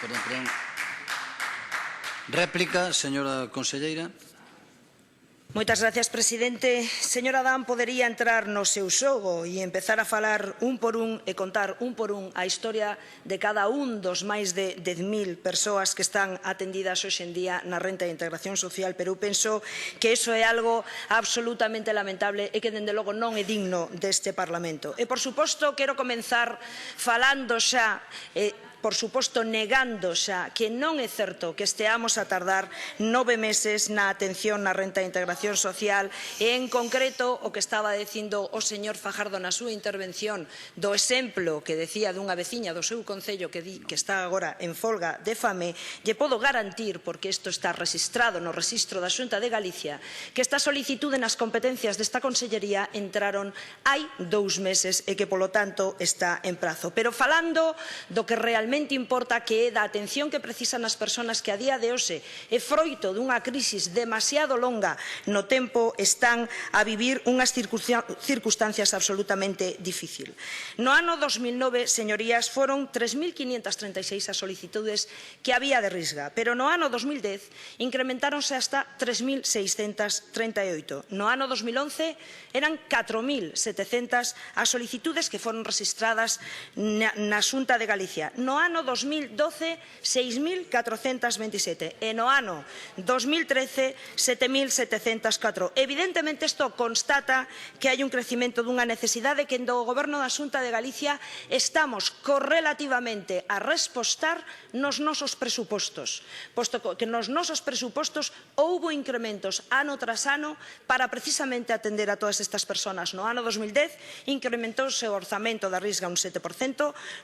Perdón. Réplica, señora conselleira. Moitas gracias, presidente. Señor Adán podería entrar no seu xogo e empezar a falar un por un e contar un por un a historia de cada un dos máis de 10.000 persoas que están atendidas hoxe en día na renta de integración social, pero eu penso que iso é algo absolutamente lamentable e que, dende logo, non é digno deste Parlamento. E, por suposto, quero comenzar falando xa por suposto, negando xa que non é certo que esteamos a tardar 9 meses na atención na renta de integración social e, en concreto, o que estaba dicindo o señor Fajardo na súa intervención do exemplo que decía dunha veciña do seu concello que está agora en folga de fame, lle podo garantir, porque isto está registrado no rexistro da Xunta de Galicia, que esta solicitude nas competencias desta consellería entraron hai 2 meses e que, polo tanto, está en prazo. Pero falando do que realmente importa, que é da atención que precisan as persoas que a día de hoxe é froito dunha crisis demasiado longa no tempo, están a vivir unhas circunstancias absolutamente difíciles. No ano 2009, señorías, foron 3.536 as solicitudes que había de Risga, pero no ano 2010 incrementáronse hasta 3.638. No ano 2011 eran 4.700 as solicitudes que foron registradas na Xunta de Galicia. No ano 2012, 6.427 e no ano 2013, 7.704. Evidentemente, isto constata que hai un crecemento dunha necesidade que do Goberno da Xunta de Galicia estamos correlativamente a respostar nos nosos presupostos, posto que nos nosos presupostos houbo incrementos ano tras ano para precisamente atender a todas estas persoas. No ano 2010 incrementouse o orzamento da Risga un 7%,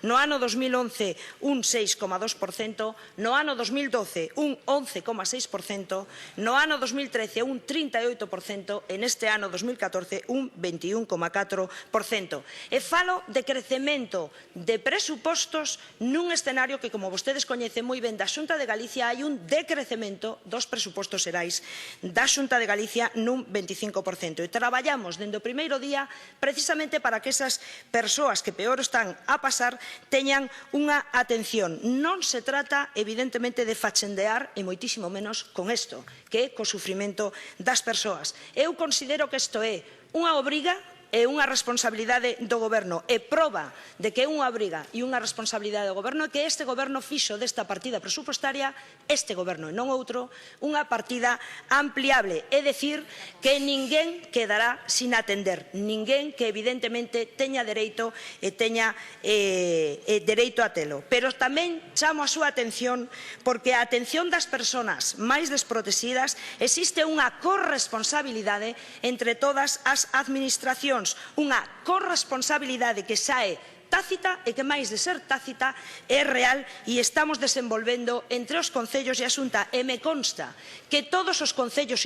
no ano 2011 un 6,2%, no ano 2012 un 11,6%, no ano 2013 un 38% e neste ano 2014 un 21,4%. E falo de crecemento de presupostos nun escenario que, como vostedes coñecen moi ben da Xunta de Galicia, hai un decrecemento dos presupostos xerais da Xunta de Galicia nun 25%. E traballamos dende o primeiro día precisamente para que esas persoas que peor están a pasar teñan unha atención. Non se trata, evidentemente, de fachendear e moitísimo menos con isto, que é co sufrimento das persoas. Eu considero que isto é unha obriga é unha responsabilidade do Goberno e proba de que é unha obriga e unha responsabilidade do Goberno é que este Goberno fixo desta partida presupostaria, este Goberno e non outro, unha partida ampliable. É dicir, que ninguén quedará sin atender, ninguén que evidentemente teña dereito e teña dereito a telo. Pero tamén chamo a súa atención porque a atención das persoas máis desprotegidas existe unha corresponsabilidade entre todas as administracións, unha corresponsabilidade que xa é tácita e que, máis de ser tácita, é real e estamos desenvolvendo entre os concellos e a Xunta. E me consta que todos os concellos,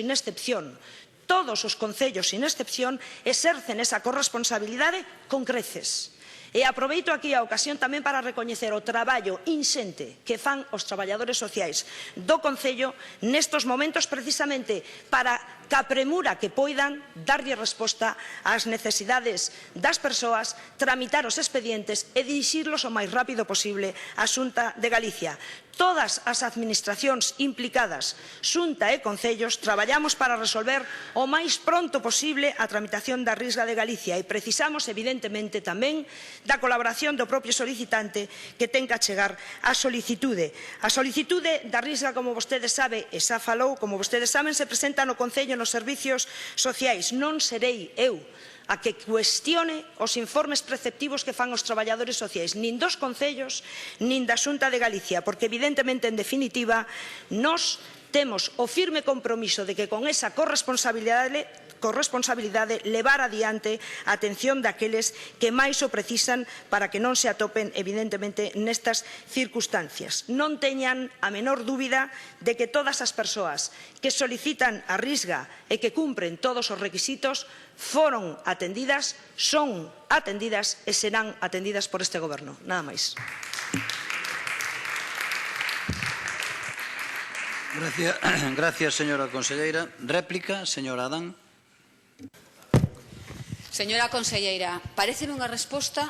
sin excepción, exercen esa corresponsabilidade con creces. E aproveito aquí a ocasión tamén para recoñecer o traballo inxente que fan os traballadores sociais do Concello nestos momentos, precisamente para que a premura que poidan darlle resposta ás necesidades das persoas, tramitar os expedientes e dirixirlos o máis rápido posible á Xunta de Galicia. Todas as administracións implicadas, Xunta e Concellos, traballamos para resolver o máis pronto posible a tramitación da Risga de Galicia e precisamos, evidentemente, tamén da colaboración do propio solicitante que ten que achegar a solicitude. A solicitude da Risga, como vostedes saben, e xa falou, como vostedes saben, se presenta no Concello nos servicios sociais. Non serei eu a que cuestione os informes preceptivos que fan os traballadores sociais, nin dos concellos, nin da Xunta de Galicia, porque, evidentemente, en definitiva, nós temos o firme compromiso de que con esa corresponsabilidade levar adiante a atención daqueles que máis o precisan para que non se atopen, evidentemente, nestas circunstancias. Non teñan a menor dúbida de que todas as persoas que solicitan a Risga e que cumpren todos os requisitos foron atendidas, son atendidas e serán atendidas por este Goberno. Nada máis. Gracias, señora conselleira. Réplica, señora Adán. Señora conselleira, paréceme unha resposta